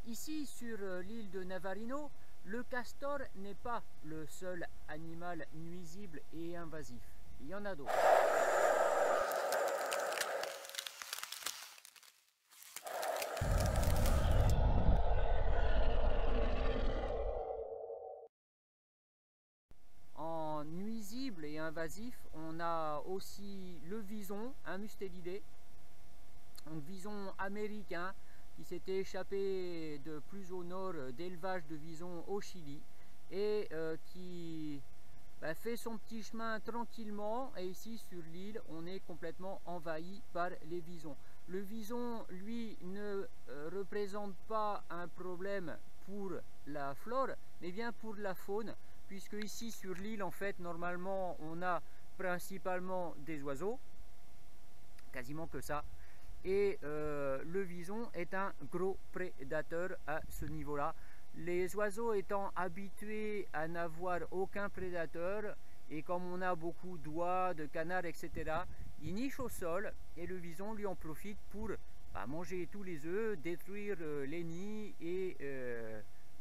Ici, sur l'île de Navarino, le castor n'est pas le seul animal nuisible et invasif. Il y en a d'autres. En nuisible et invasif, on a aussi le vison, un mustélidé, un vison américain qui s'était échappé de plus au nord d'élevage de visons au Chili et qui fait son petit chemin tranquillement. Et ici sur l'île, on est complètement envahi par les visons. Le vison, lui, ne représente pas un problème pour la flore, mais bien pour la faune, puisque ici sur l'île, en fait, normalement, on a principalement des oiseaux, quasiment que ça. Et le vison est un gros prédateur à ce niveau-là. Les oiseaux étant habitués à n'avoir aucun prédateur, et comme on a beaucoup d'oies, de canards, etc., ils nichent au sol et le vison lui en profite pour manger tous les œufs, détruire les nids et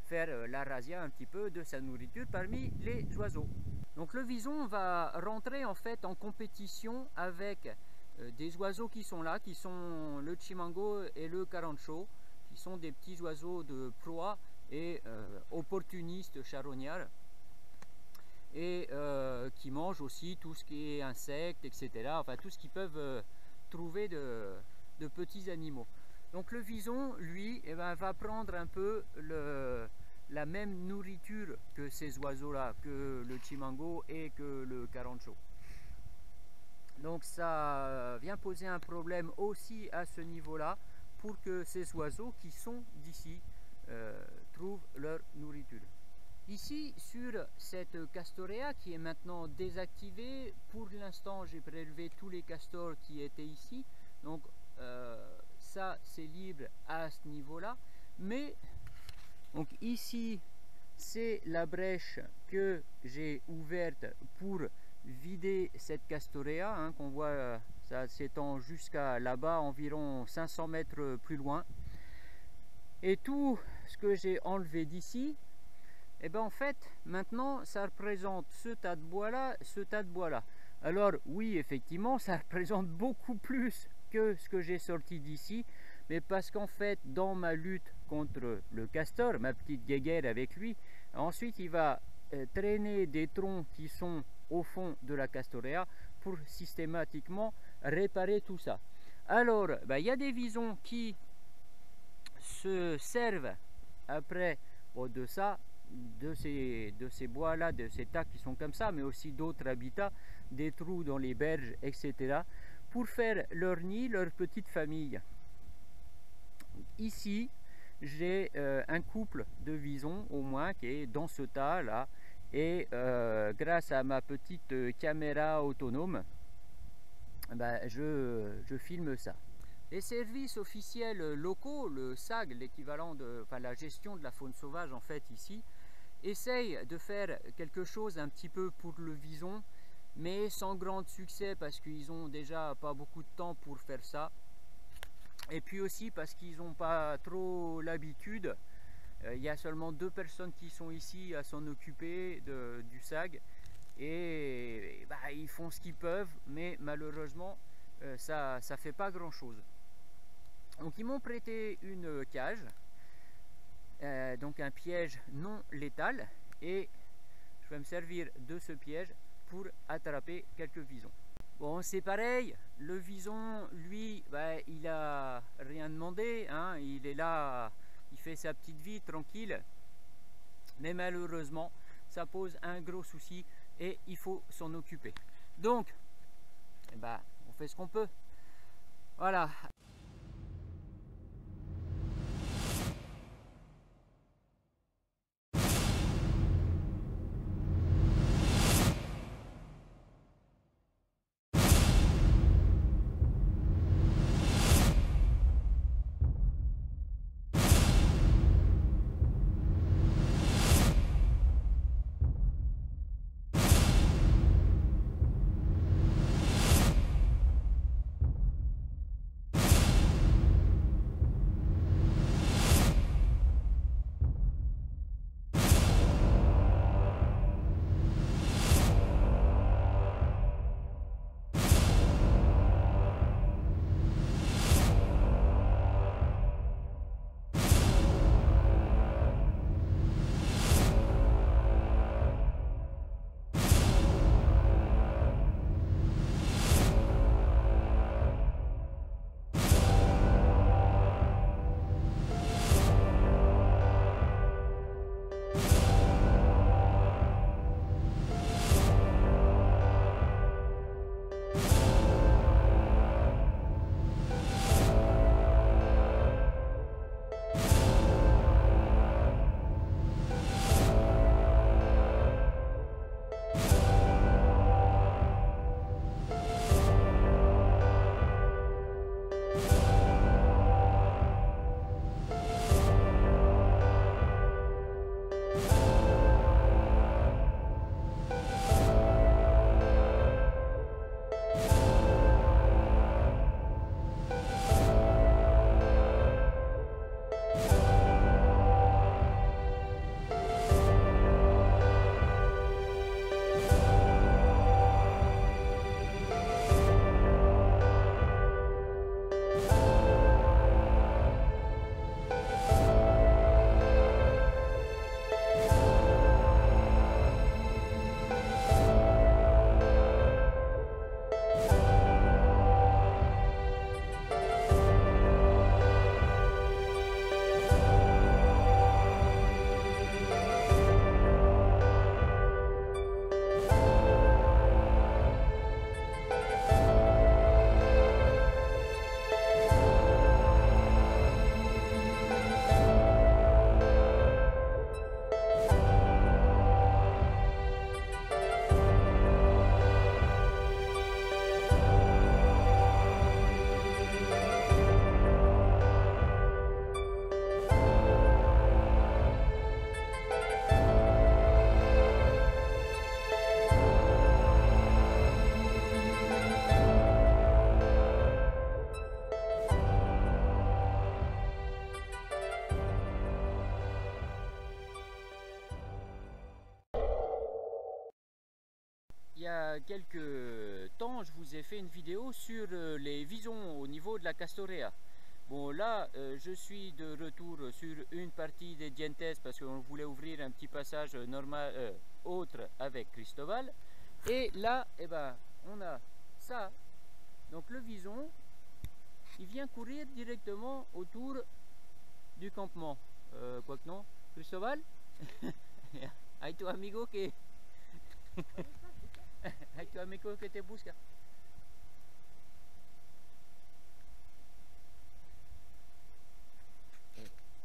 faire la razzia un petit peu de sa nourriture parmi les oiseaux. Donc le vison va rentrer en fait en compétition avec des oiseaux qui sont là, qui sont le chimango et le carancho, qui sont des petits oiseaux de proie et opportunistes charognards, et qui mangent aussi tout ce qui est insectes, etc. Enfin tout ce qu'ils peuvent trouver de petits animaux. Donc le vison, lui, va prendre un peu la même nourriture que ces oiseaux-là, que le chimango et que le carancho. Donc ça vient poser un problème aussi à ce niveau-là pour que ces oiseaux qui sont d'ici trouvent leur nourriture. Ici sur cette castorea qui est maintenant désactivée, pour l'instant j'ai prélevé tous les castors qui étaient ici, donc ça c'est libre à ce niveau-là, mais donc ici c'est la brèche que j'ai ouverte pour vider cette castorea, hein, qu'on voit, ça s'étend jusqu'à là-bas, environ 500 mètres plus loin. Et tout ce que j'ai enlevé d'ici, et ben en fait, maintenant, ça représente ce tas de bois-là, ce tas de bois-là. Alors oui, effectivement, ça représente beaucoup plus que ce que j'ai sorti d'ici, mais parce qu'en fait, dans ma lutte contre le castor, ma petite guéguerre avec lui, ensuite il va traîner des troncs qui sont au fond de la castorea pour systématiquement réparer tout ça. Alors, il y a des visons qui se servent après de ça, de ces bois là, de ces tas qui sont comme ça, mais aussi d'autres habitats, des trous dans les berges, etc., pour faire leur nid, leur petite famille. Ici j'ai un couple de visons au moins qui est dans ce tas là, et grâce à ma petite caméra autonome, je filme ça. Les services officiels locaux, le SAG, l'équivalent de la gestion de la faune sauvage en fait ici, essayent de faire quelque chose un petit peu pour le vison, mais sans grand succès parce qu'ils n'ont déjà pas beaucoup de temps pour faire ça, et puis aussi parce qu'ils n'ont pas trop l'habitude. Il y a seulement 2 personnes qui sont ici à s'en occuper du SAG, et ils font ce qu'ils peuvent, mais malheureusement ça ne fait pas grand chose. Donc ils m'ont prêté une cage, donc un piège non létal, et je vais me servir de ce piège pour attraper quelques visons. Bon, c'est pareil, le vison, lui, il a rien demandé, hein, il est là, il fait sa petite vie tranquille, mais malheureusement, ça pose un gros souci et il faut s'en occuper. Donc, on fait ce qu'on peut. Voilà. il y a quelques temps, je vous ai fait une vidéo sur les visons au niveau de la Castorea. Bon, là, je suis de retour sur une partie des Dientes parce qu'on voulait ouvrir un petit passage normal, autre avec Cristobal. Et là, eh ben, on a ça. Donc le vison, il vient courir directement autour du campement. Quoique non, Cristobal. Hay tu amigo que... Hay tu amigo que te busca.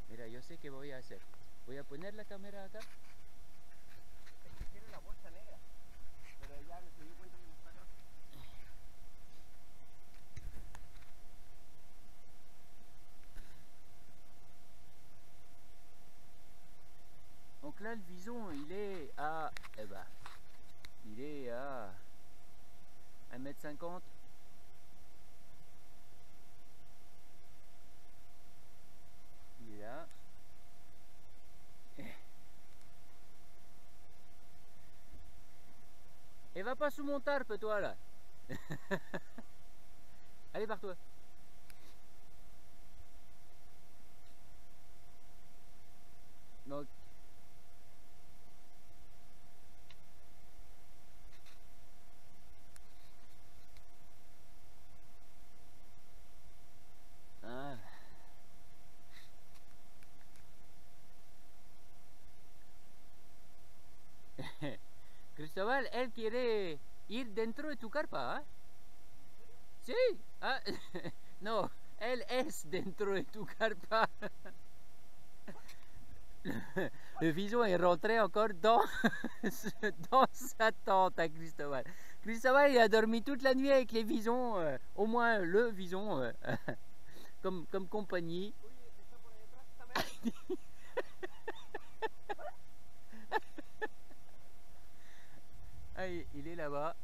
Mira, yo sé qué voy a hacer. Voy a poner la cámara acá. Es que quiere la bolsa negra, pero ya se dio cuenta que no está acá. Donc là, le vison, il est à... Eh ben, il est à 1,50 m. Il est là. Et va pas sous mon tarpe, toi, là. Allez, par toi. Donc... Ah. Cristóbal, él quiere ir dentro de tu carpa, ¿eh? Sí. Ah, no, él es dentro de tu carpa. Le vison est rentré encore dans, dans sa tente à Cristóbal. Cristóbal, il a dormi toute la nuit avec les visons, au moins le vison, comme compagnie. Ah, il est là-bas.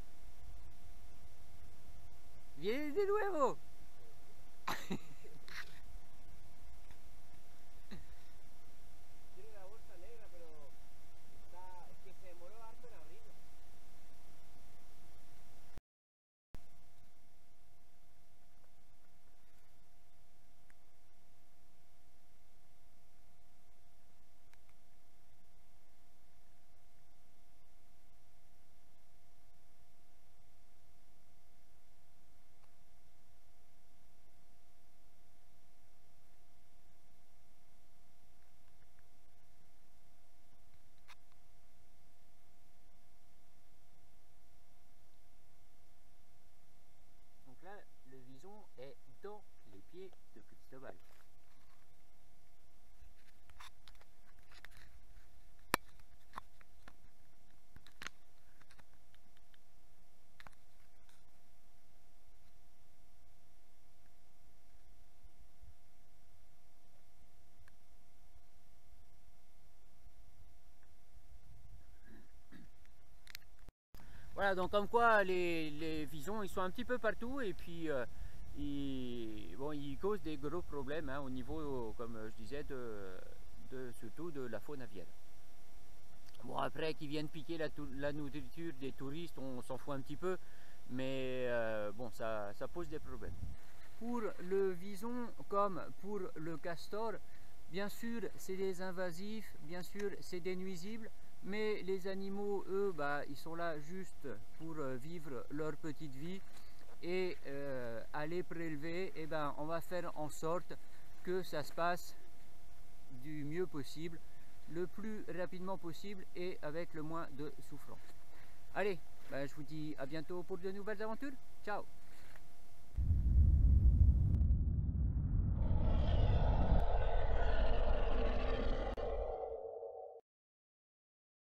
Viens de nuevo. Tiene la bolsa negra, pero está, es que se demoró harto en abrirla. Donc là, le vison est dans les pieds de Cristóbal. Voilà, donc comme quoi les visons, ils sont un petit peu partout et puis ils causent des gros problèmes, hein, au niveau, comme je disais, surtout de la faune aviaire. Bon, après qu'ils viennent piquer la nourriture des touristes, on s'en fout un petit peu, mais bon, ça pose des problèmes. Pour le vison comme pour le castor, bien sûr c'est des invasifs, bien sûr c'est des nuisibles, mais les animaux, eux, bah, ils sont là juste pour vivre leur petite vie, et à les prélever, et ben, on va faire en sorte que ça se passe du mieux possible, le plus rapidement possible et avec le moins de souffrance. Allez, ben, je vous dis à bientôt pour de nouvelles aventures. Ciao!